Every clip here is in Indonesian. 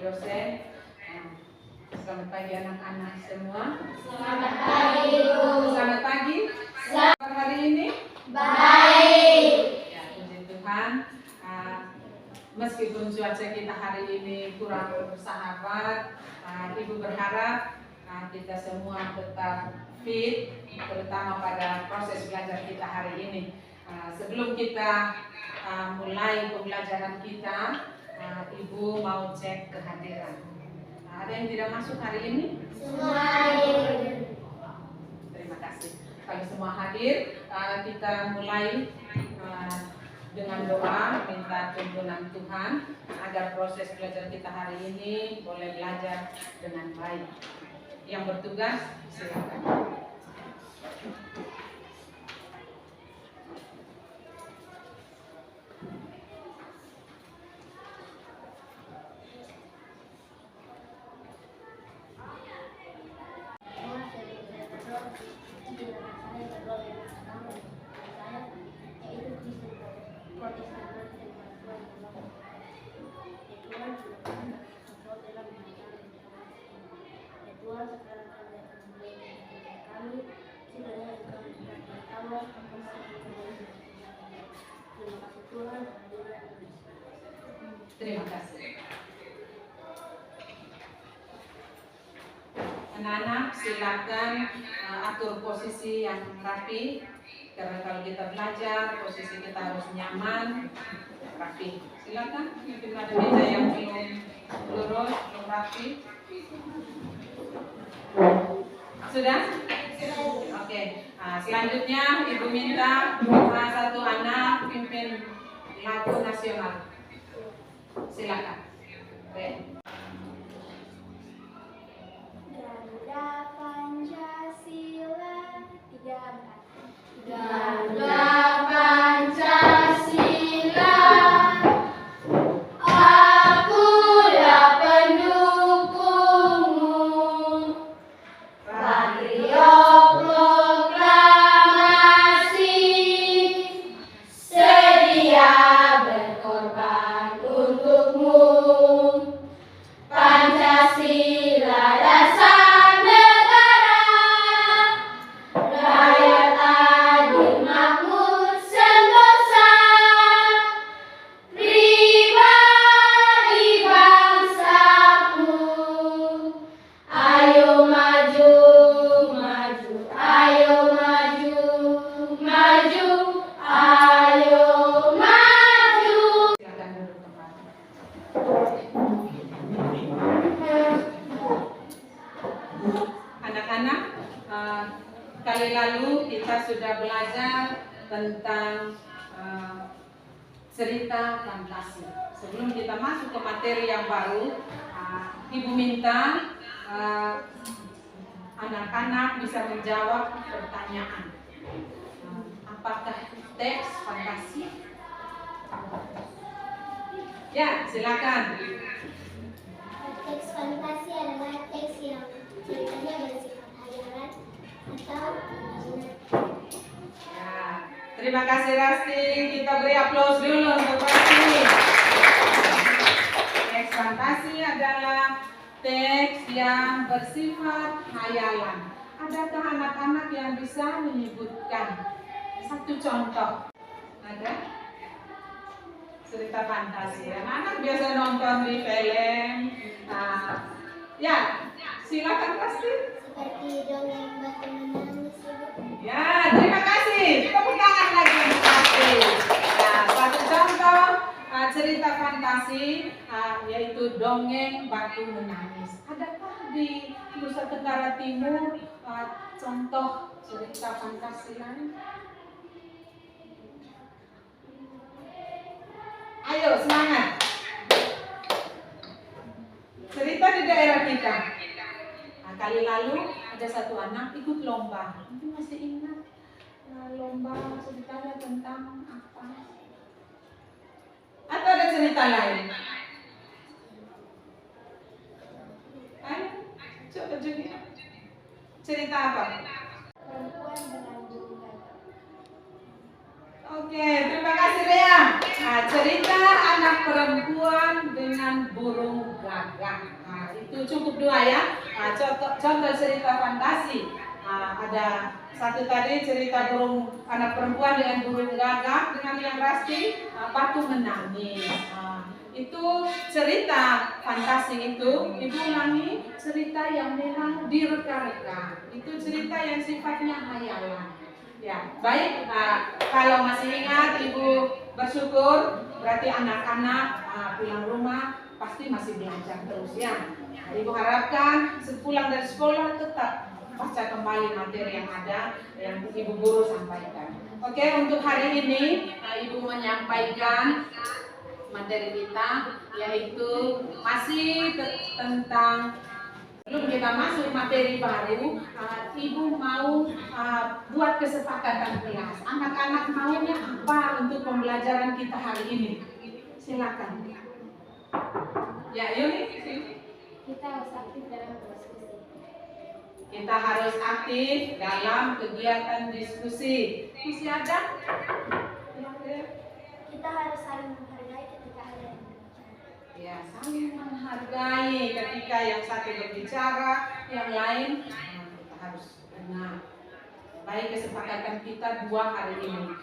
dosen. Selamat pagi anak-anak semua. Selamat pagi, Ibu. Selamat pagi. Selamat hari ini. Baik. Ya, puji Tuhan. Meskipun cuaca kita hari ini kurang bersahabat, Ibu berharap kita semua tetap fit, terutama pada proses belajar kita hari ini. Sebelum kita mulai pembelajaran kita, Ibu mau cek kehadiran. Ada yang tidak masuk hari ini? Semua hadir. Terima kasih. Kalau semua hadir, kita mulai dengan doa minta tuntunan Tuhan agar proses belajar kita hari ini boleh belajar dengan baik. Yang bertugas, silakan. Terima kasih. Anak-anak silakan atur posisi yang rapi, karena kalau kita belajar posisi kita harus nyaman, rapi. Silakan, mungkin ada meja yang belum lurus, belum rapi. Sudah? Oke. Selanjutnya Ibu minta satu anak pimpin lagu nasional. Silakan. Oke. Garuda Pancasila 3 Garuda Pancasila, akulah pendukungmu. Patriot proklamasi, sedia berkorban untukmu. Pancasila dasar negara, rakyat adil makmur sentosa, pribadi bangsaku. Ayo maju, maju, ayo maju, maju, ayo maju. Silakan duduk kembali. Anak-anak, kali lalu kita sudah belajar tentang cerita fantasi. Sebelum kita masuk ke materi yang baru, Ibu minta anak-anak bisa menjawab pertanyaan. Apakah teks fantasi? Ya, silakan. Teks fantasi adalah teks yang ceritanya bersifat hayalan atau imajinasi. Ya, terima kasih Rasti. Kita beri aplaus dulu untuk Rasti. Teks fantasi adalah teks yang bersifat hayalan. Adakah anak-anak yang bisa menyebutkan satu contoh? Ada? Cerita fantasi. Anak-anak biasa nonton di film. Ya, silakan Rasti. Seperti dongeng batu menangis, Ibu. Ya, terima kasih. Tepuk tangan lagi untuk Rasti. Nah, satu contoh cerita fantasi yaitu dongeng batu menangis. Adakah di Nusa Tenggara Timur contoh cerita fantasi lain? Ayo semangat. Cerita di daerah kita. Kali lalu ada satu anak ikut lomba. Mungkin masih ingat lomba ceritanya tentang apa? Atau ada cerita lain? Ayo, coba Juni. Cerita apa? Perempuan dengan burung gagak. Oke, terima kasih Rea. Cerita anak perempuan dengan burung gagak. Itu cukup 2 ya. Contoh cerita fantasi. Ada satu tadi cerita burung anak perempuan dengan burung gagak dengan yang Rasti, batu menangis. Itu cerita fantasi itu ibu ulangi cerita yang memang direka-reka. Itu cerita yang sifatnya hayalan. Ya, baik. Kalau masih ingat ibu bersyukur berarti anak-anak pulang rumah pasti masih belajar terus ya. Ibu harapkan sepulang dari sekolah tetap baca kembali materi yang ada yang ibu guru sampaikan. Oke, untuk hari ini ibu menyampaikan materi kita yaitu masih tentang, belum kita masuk materi baru, ibu mau buat kesepakatan kelas. Anak-anak maunya apa untuk pembelajaran kita hari ini? Silakan. Ya, Yuni. Kita harus aktif dalam diskusi. Kita harus aktif dalam kegiatan diskusi. Masih ada? Kita harus saling menghargai ketika ada yang berbicara. Ya, saling menghargai ketika yang satu berbicara, yang lain kita harus dengar. Baik kesepakatan kita 2 hari ini.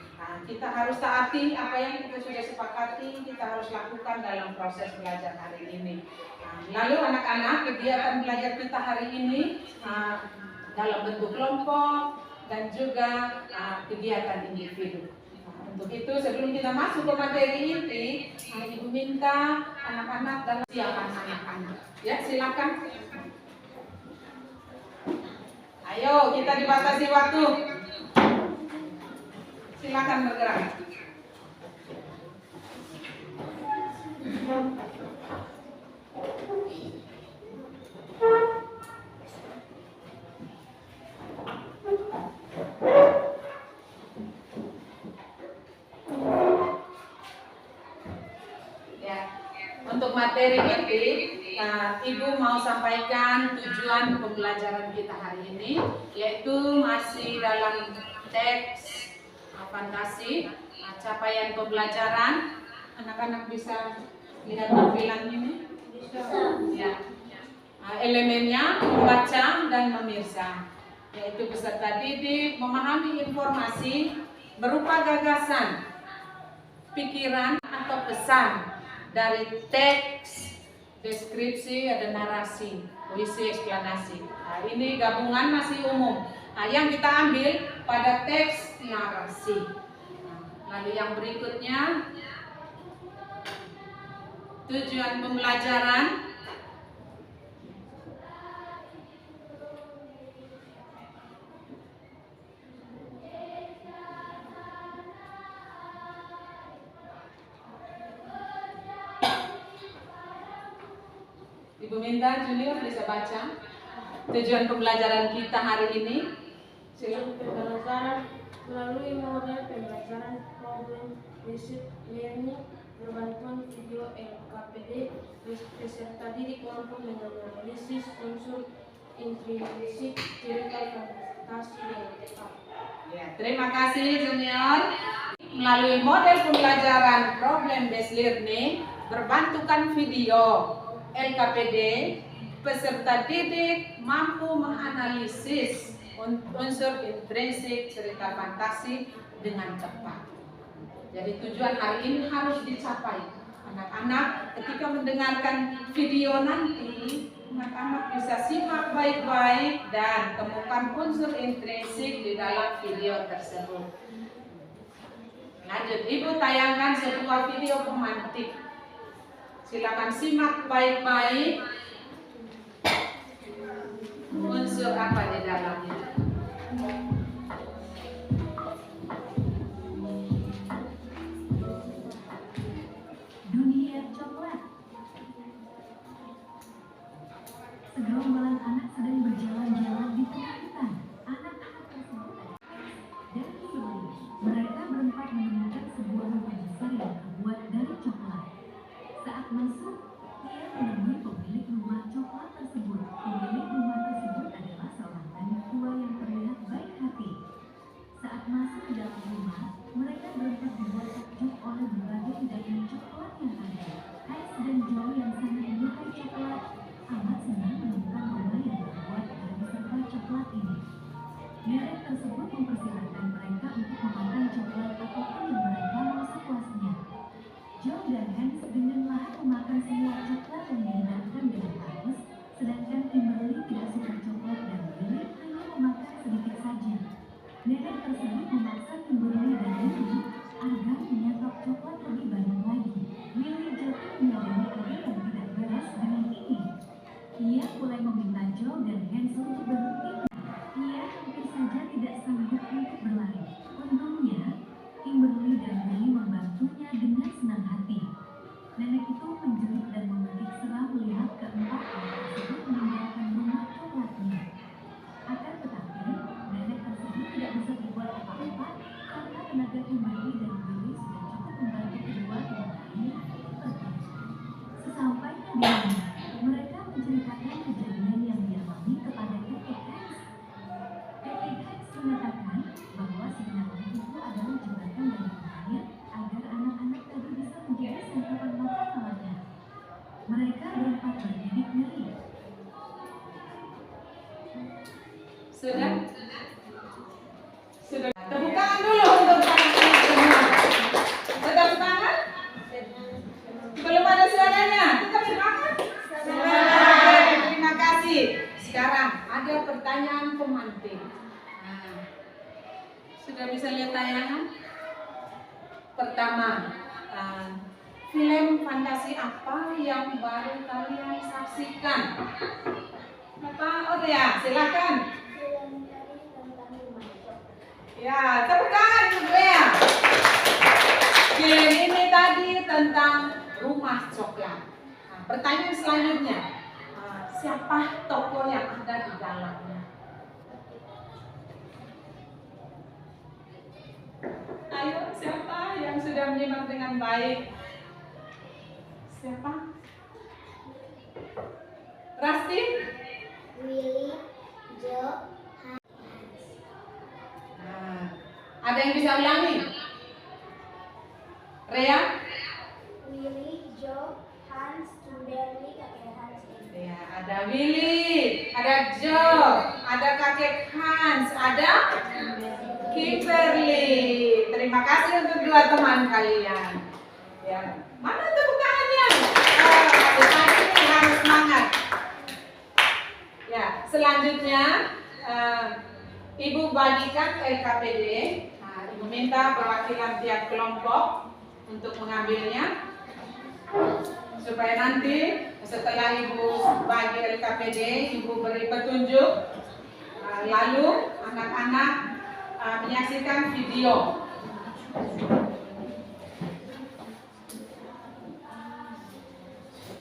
Kita harus taati apa yang kita sudah sepakati, kita harus lakukan dalam proses belajar hari ini. Lalu anak-anak, kegiatan belajar kita hari ini dalam bentuk kelompok dan juga kegiatan individu. Untuk itu sebelum kita masuk ke materi inti, ibu minta anak-anak dalam siapan anak-anak. Ya, silakan. Ayo, kita dibatasi waktu. Silakan bergerak. Untuk materi inti, ibu mau sampaikan tujuan pembelajaran kita hari ini, yaitu masih dalam teks fantasi, capaian pembelajaran. Anak-anak bisa lihat tampilan ini? Ya. Elemennya membaca dan memirsa, yaitu peserta didik memahami informasi berupa gagasan, pikiran atau pesan dari teks, deskripsi, ada narasi, puisi, eksplanasi. Ini gabungan masih umum. Yang kita ambil pada teks narasi. Lalu yang berikutnya, tujuan pembelajaran. Ibu minta Junior bisa baca tujuan pembelajaran kita hari ini. Tujuan pembelajaran melalui model pembelajaran problem based learning berbantuan video LKPD, peserta didik mampu menganalisis unsur intrinsik cerita fantasi yang tepat. Ya, terima kasih Junior. Melalui model pembelajaran problem based learning berbantukan video LKPD, peserta didik mampu menganalisis unsur intrinsik cerita fantasi dengan tepat. Jadi tujuan hari ini harus dicapai. Anak-anak ketika mendengarkan video nanti, anak-anak bisa simak baik-baik dan temukan unsur intrinsik di dalam video tersebut. Lanjut, Ibu tayangkan sebuah video pemantik. Silakan simak baik-baik unsur apa di dalamnya. Dunia coklat. Segerombolan anak sedang berjalan-jalan di tengah hutan. Anak-anak tersebut ada dan sebelum mereka berempat menemukan sebuah rumah besar yang terbuat dari coklat. Saat masuk, ia menemui pemilik rumah coklat tersebut. Pemilik rumah tersebut adalah seorang nenek tua yang terlihat baik hati. Saat masuk ke dalam rumah, mereka berempat dibuat takjub oleh berbagai hidangan coklat yang ada. Ais dan Joe yang sangat menyukai coklat menceritakan kejadian yang dialami kepada kakek Hans. Kakek Hans mengatakan bahwa sebenarnya itu adalah jembatan dari Tuhan agar anak-anak tadi bisa menjadi santapan makan malamnya. Mereka berempat berbidik ngeri. Sudah? Sudah. Tepuk tangan dulu untuk anak-anak semua. Tetap semangat? Belum ada suaranya. Tetap semangat? Semangat. Terima kasih. Sekarang ada pertanyaan pemantik. Nah, sudah bisa lihat tayangan? Pertama, film fantasi apa yang baru kalian saksikan? Apa? Oh ya, silakan. Film tadi tentang rumah. Ya, tepuk tangan untuk Lea. Film ini tadi tentang rumah coklat. Nah, pertanyaan selanjutnya, siapa tokoh yang ada di dalamnya? Ayo, siapa yang sudah menyimak dengan baik? Siapa? Rasti? Willy, Joe, Nah, ada yang bisa ulangi? Rea? Willy, Joe, Hans, Kimberly, kakek Hans. Ya, ada Willy, ada Joe, ada kakek Hans, ada Kimberly. Terima kasih untuk dua teman kalian. Ya, mana tepuk tangannya? Adik-adik harus semangat. Ya, selanjutnya Ibu bagikan LKPD. Nah, Ibu minta perwakilan tiap kelompok untuk mengambilnya, supaya nanti setelah Ibu bagi LKPD, Ibu beri petunjuk, lalu anak-anak menyaksikan video.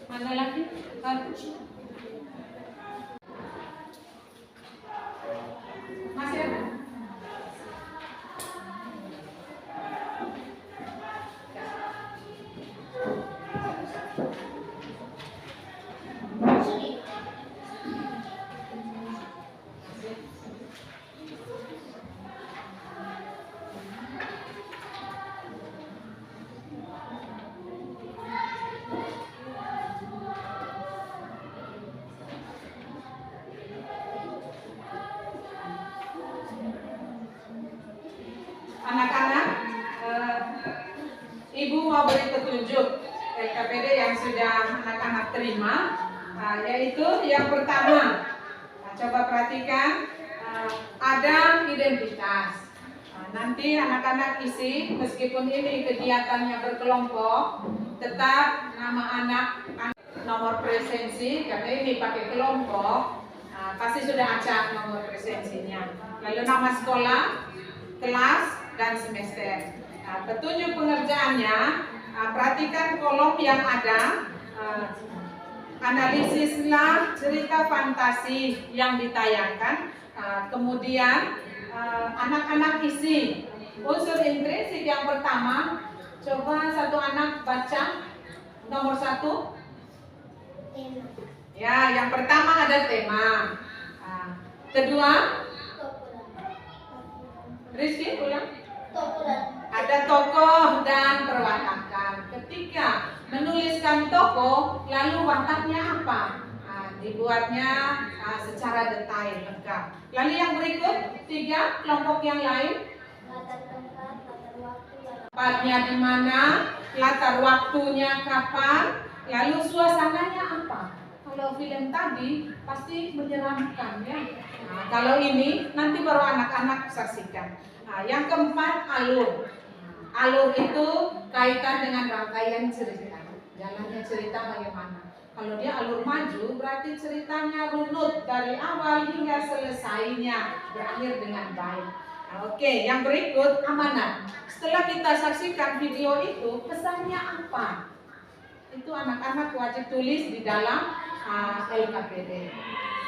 Mana lagi? Masih ada? Anak-anak, Ibu mau beri petunjuk LKPD yang sudah anak-anak terima, yaitu yang pertama, coba perhatikan, ada identitas. Nanti anak-anak isi, meskipun ini kegiatannya berkelompok, tetap nama anak, nomor presensi, karena ini pakai kelompok, pasti sudah acak nomor presensinya. Lalu nama sekolah, kelas, dan semester. Petunjuk pengerjaannya, perhatikan kolom yang ada, analisislah cerita fantasi yang ditayangkan, kemudian anak-anak isi unsur intrinsik yang pertama. Coba satu anak baca nomor 1. Tema. Ya, yang pertama ada tema. Kedua, Rizky ulang. Ada tokoh dan perwatakan. Ketika menuliskan tokoh, lalu wataknya apa? Dibuatnya secara detail lengkap. Lalu yang berikut, 3 kelompok yang lain. Latar tempat, latar waktu, Tempatnya di mana, latar waktunya kapan, lalu suasananya apa. Kalau film tadi pasti menyeramkan ya. Kalau ini nanti baru anak-anak saksikan. Yang keempat, alur. Alur itu kaitan dengan rangkaian cerita. Jalannya cerita bagaimana. Kalau dia alur maju, berarti ceritanya runut dari awal hingga selesainya, berakhir dengan baik. Oke, yang berikut amanat. Setelah kita saksikan video itu, pesannya apa? Itu anak-anak wajib tulis di dalam LKPD.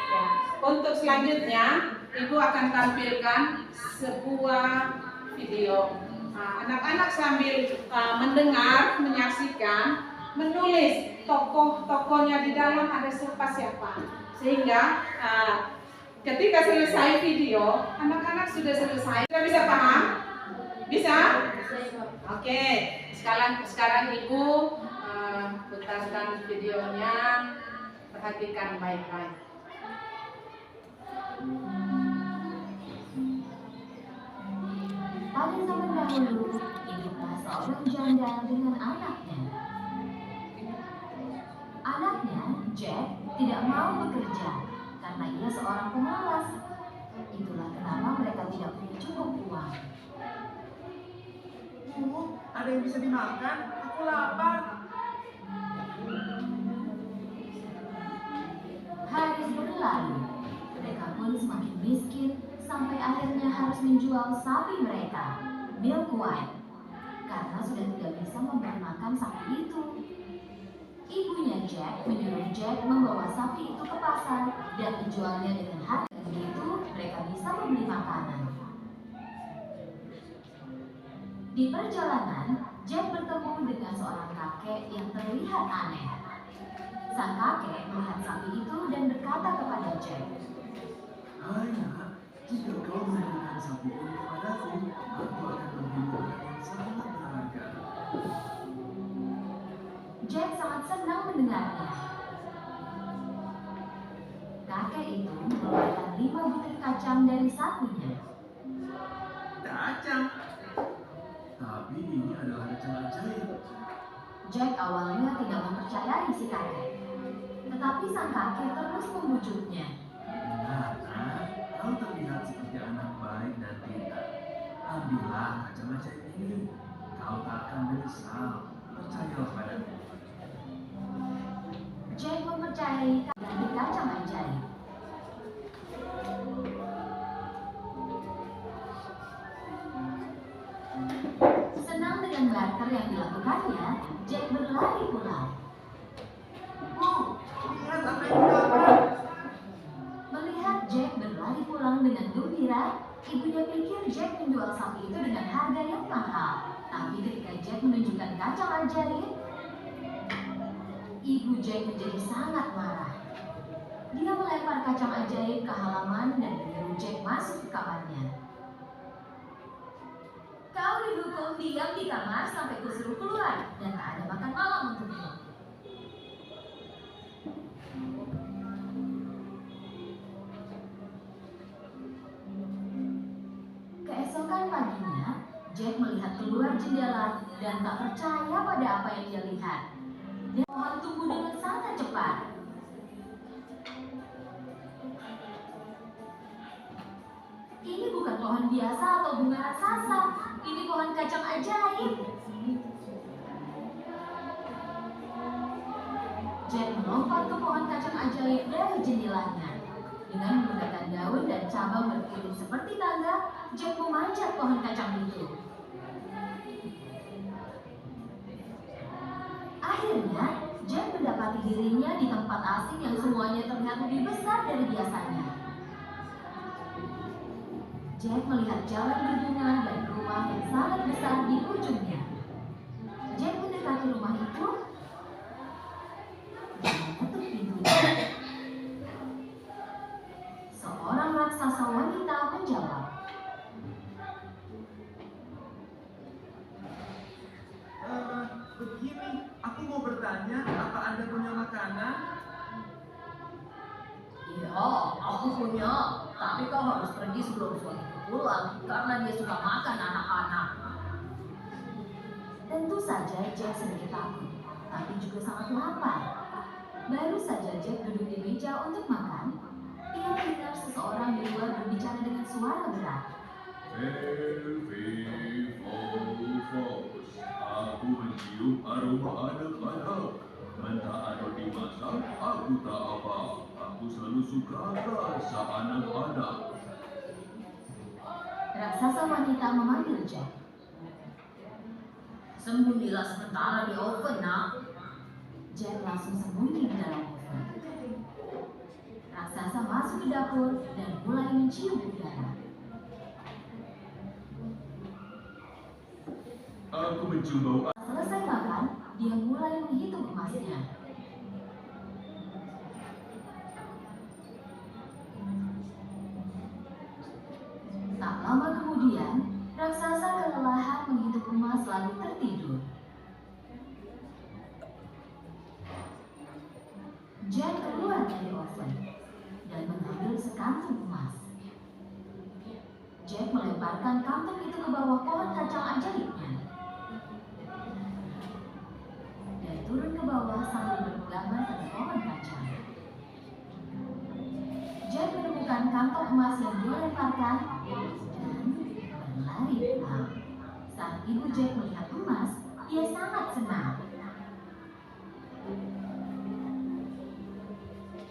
Ya. Untuk selanjutnya, Ibu akan tampilkan sebuah video. Anak-anak sambil mendengar, menyaksikan, menulis tokoh-tokohnya di dalam ada siapa. Sehingga ketika selesai video, anak-anak sudah selesai. Sudah bisa paham? Bisa? Oke. Sekarang Ibu putarkan videonya. Perhatikan baik-baik. Pada zaman dahulu, hiduplah seorang janda dengan anaknya. Anaknya, Jack, tidak mau bekerja karena ia seorang pemalas. Itulah kenapa mereka tidak punya cukup uang. Ada yang bisa dimakan? Aku lapar. Hari berlalu, mereka pun semakin miskin sampai akhirnya harus menjual sapi mereka, Milk White, karena sudah tidak bisa memberi makan sapi itu. Ibunya Jack menyuruh Jack membawa sapi itu ke pasar dan menjualnya dengan harga begitu mereka bisa membeli makanan. Di perjalanan, Jack bertemu dengan seorang kakek yang terlihat aneh. Sang kakek melihat sapi itu dan berkata kepada Jack, Hai nak, jika kau memberikan sapi ini kepadaku, aku akan memberi makanan yang sangat berharga. Jack sangat senang mendengarnya. Kakek itu mengeluarkan 5 butir kacang dari sapinya. Kacang. Tapi ini adalah kacang ajaib. Jack awalnya tidak mempercayai si kakek. Tetapi sang kakek terus membujuknya. Nah, kau terlihat seperti anak baik dan pintar. Ambillah kacang ajaib ini. Kau tak akan menyesal. Percayalah padaku. Jack mempercayai kacang ajaib. Senang dengan barter yang dilakukannya, Jack berlari pulang. Lihat apa yang didapat. Melihat Jack berlari pulang dengan gembira, ibunya pikir Jack menjual sapi itu dengan harga yang mahal. Tapi ketika Jack menunjukkan kacang ajaib, ibu Jack menjadi sangat marah. Dia melempar kacang ajaib ke halaman dan menyuruh Jack masuk ke kamarnya. Kau dihukum diam di kamar sampai kusuruh keluar dan tak ada makan malam untukmu. Keesokan paginya, Jack melihat keluar jendela dan tak percaya pada apa yang dia lihat. Dan pohon tumbuh dengan sangat cepat. Ini bukan pohon biasa atau bunga raksasa, ini pohon kacang ajaib. Jack melompat ke pohon kacang ajaib dari jendelanya. Dengan menggunakan daun dan cabang berkirim seperti tangga, Jack memanjat pohon kacang itu. Akhirnya, Jack mendapati dirinya di tempat asing yang semuanya terlihat lebih besar dari biasanya. Jack melihat jalan berbunga dan rumah yang sangat besar di ujungnya. Jack mendekati rumah itu dan mengetuk pintunya. Seorang raksasa wanita menjawab, Begini, aku mau bertanya, apa Anda punya makanan? "Iya, aku punya, tapi kau harus pergi sebelum suamiku pulang karena dia suka makan anak-anak." Tentu saja Jack sedikit takut, tapi juga sangat lapar. Baru saja Jack duduk di meja untuk makan, ia mendengar seseorang di luar berbicara dengan suara berat. Aku mencium aroma anak-anak. Mentah atau dimasak, aku tak apa. Aku selalu suka rasa anak-anak. Raksasa wanita memanggil Jack. "Sembunyilah sementara di oven, nak." Jack langsung sembunyi di dalam oven. Raksasa masuk ke dapur dan mulai mencium udara. Aku mencium bau. Selesai makan, dia mulai menghitung perlahan menghidup emas lalu tertidur. Jack keluar dari oven dan mengambil sekantung emas. Jack melemparkan kantung itu ke bawah pohon kacang ajaibnya dan turun ke bawah sambil berpegangan pada pohon kacang. Jack menemukan kantong emas yang dia lemparkan dan berlari pulang. Saat ibu Jack melihat emas, dia sangat senang.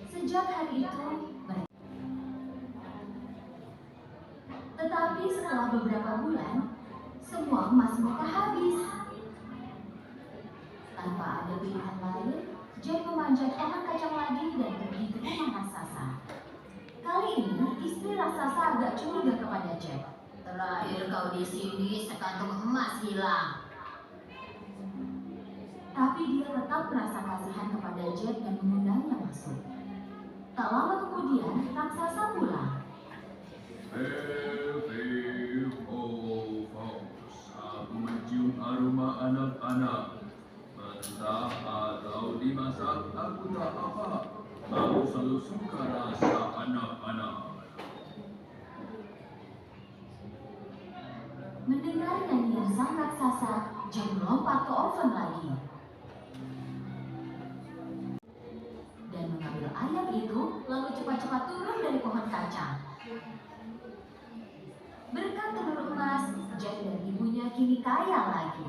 Sejak hari itu, tetapi setelah beberapa bulan, semua emas mereka habis. Tanpa ada pilihan lain, Jack memanjat pohon kacang lagi dan pergi ke rumah raksasa. Kali ini, istri raksasa agak curiga kepada Jack. Terakhir kau di sini, sekantung emas hilang. Tapi dia tetap merasa kasihan kepada Jack dan mengundangnya masuk. Tak lama kemudian, raksasa pulang. Aku mencium aroma anak-anak. Mentah atau dimasak, aku tak apa. Aku selalu suka rasa anak-anak. Mendengar nyanyian sang raksasa, Jack melompat ke oven lagi dan mengambil ayam itu, lalu cepat-cepat turun dari pohon kacang. Berkat telur emas, Jack dan ibunya kini kaya lagi.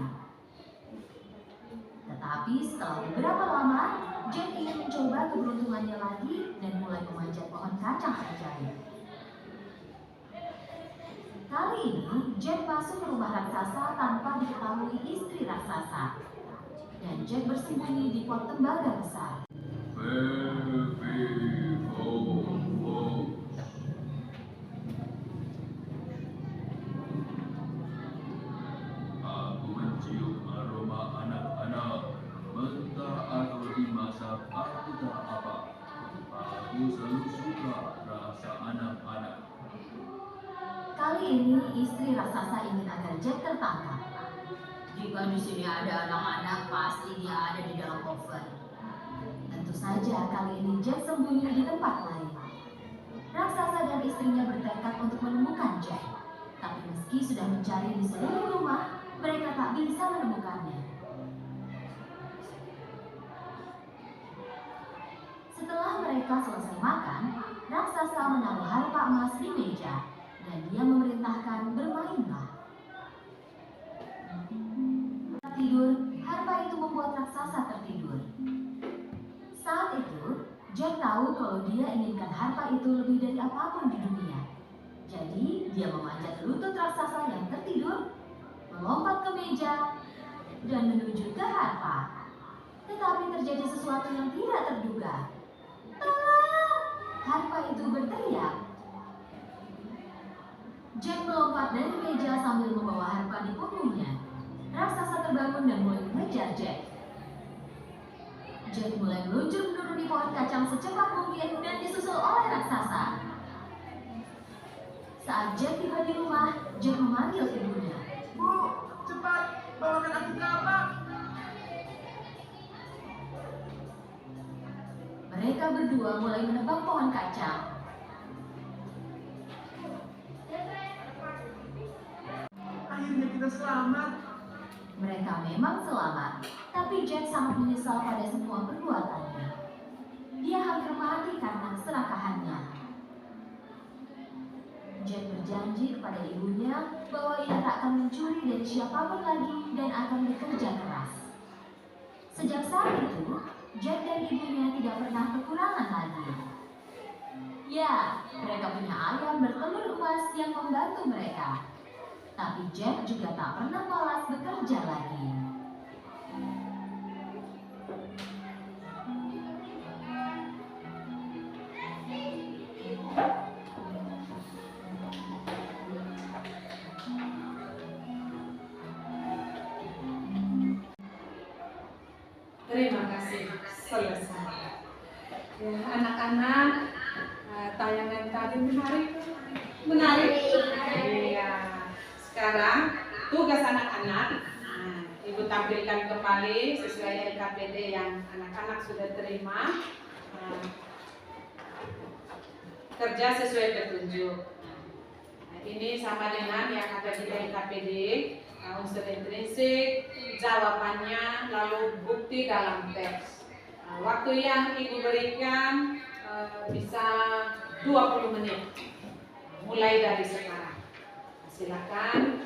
Tetapi setelah beberapa lama, Jack ingin mencoba keberuntungannya lagi dan mulai memanjat pohon kacang ajaib. Kali ini, Jack masuk ke rumah raksasa tanpa diketahui istri raksasa. Dan Jack bersembunyi di pot tembaga besar. Aku mencium aroma anak-anak. Mentah atau dimasak, aku tak apa. Aku selalu suka rasa anak-anak. Kali ini, istri raksasa ingin agar Jack tertangkap. Jika di sini ada anak-anak, pasti dia ada di dalam oven. Tentu saja kali ini Jack sembunyi di tempat lain. Raksasa dan istrinya bertekad untuk menemukan Jack. Tapi meski sudah mencari di seluruh rumah, mereka tak bisa menemukannya. Setelah mereka selesai makan, raksasa menaruh harpa emas di meja dan dia memerintahkan bermainlah. Tidur, harpa itu membuat raksasa tertidur. Saat itu, Jack tahu kalau dia inginkan harpa itu lebih dari apapun di dunia. Jadi, dia memanjat lutut raksasa yang tertidur, melompat ke meja, dan menuju ke harpa. Tetapi terjadi sesuatu yang tidak terduga. Tolong! Harpa itu berteriak. Jack melompat dari meja sambil membawa harpa di punggungnya. Raksasa terbangun dan mulai mengejar Jack. Jack mulai meluncur menuruni pohon kacang secepat mungkin dan disusul oleh raksasa. Saat Jack tiba di rumah, Jack memanggil ibunya. Bu, cepat bawakan aku kapak. Mereka berdua mulai menebang pohon kacang. Akhirnya kita selamat. Mereka memang selamat, tapi Jack sangat menyesal pada semua perbuatannya. Dia hampir mati karena keserakahannya. Jack berjanji kepada ibunya bahwa ia tak akan mencuri dari siapapun lagi dan akan bekerja keras. Sejak saat itu, Jack dan ibunya tidak pernah kekurangan lagi. Ya, mereka punya ayam bertelur emas yang membantu mereka. Tapi Jack juga tak pernah malas bekerja lagi. Terima kasih. Selesai. Ya, anak-anak, tayangan tadi menarik. Menarik. Iya. Sekarang tugas anak-anak. Nah, Ibu tampilkan kembali sesuai LKPD yang anak-anak sudah terima. Nah, kerja sesuai petunjuk. Nah, ini sama dengan yang ada di LKPD, unsur intrinsik, jawabannya, lalu bukti dalam teks. Nah, waktu yang Ibu berikan bisa 20 menit, mulai dari sekarang. Silakan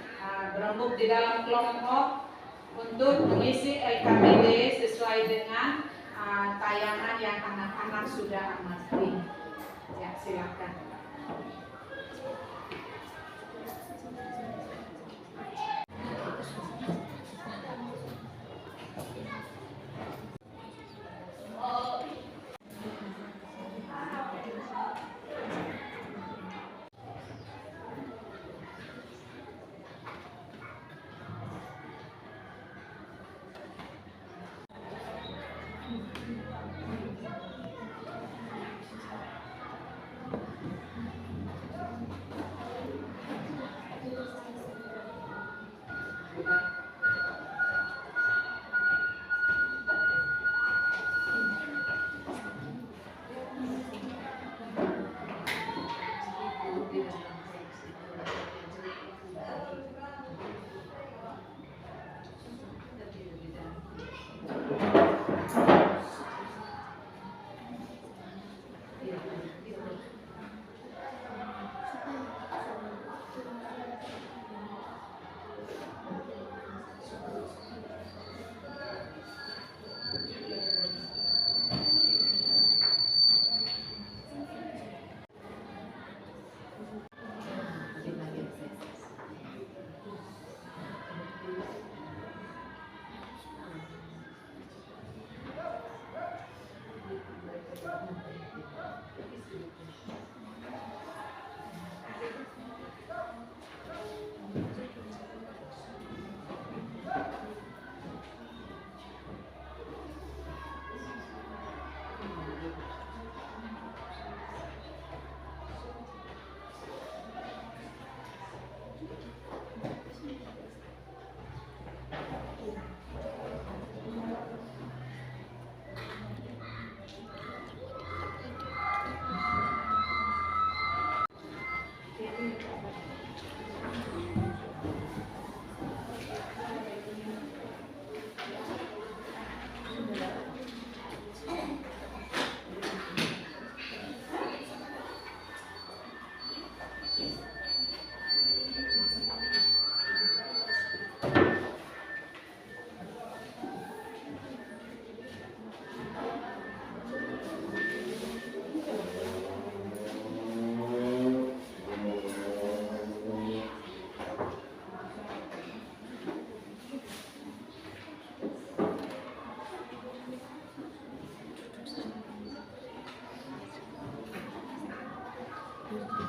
berembuk di dalam kelompok untuk mengisi LKPD sesuai dengan tayangan yang anak-anak sudah amati. Ya, silakan.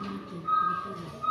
Terima kasih.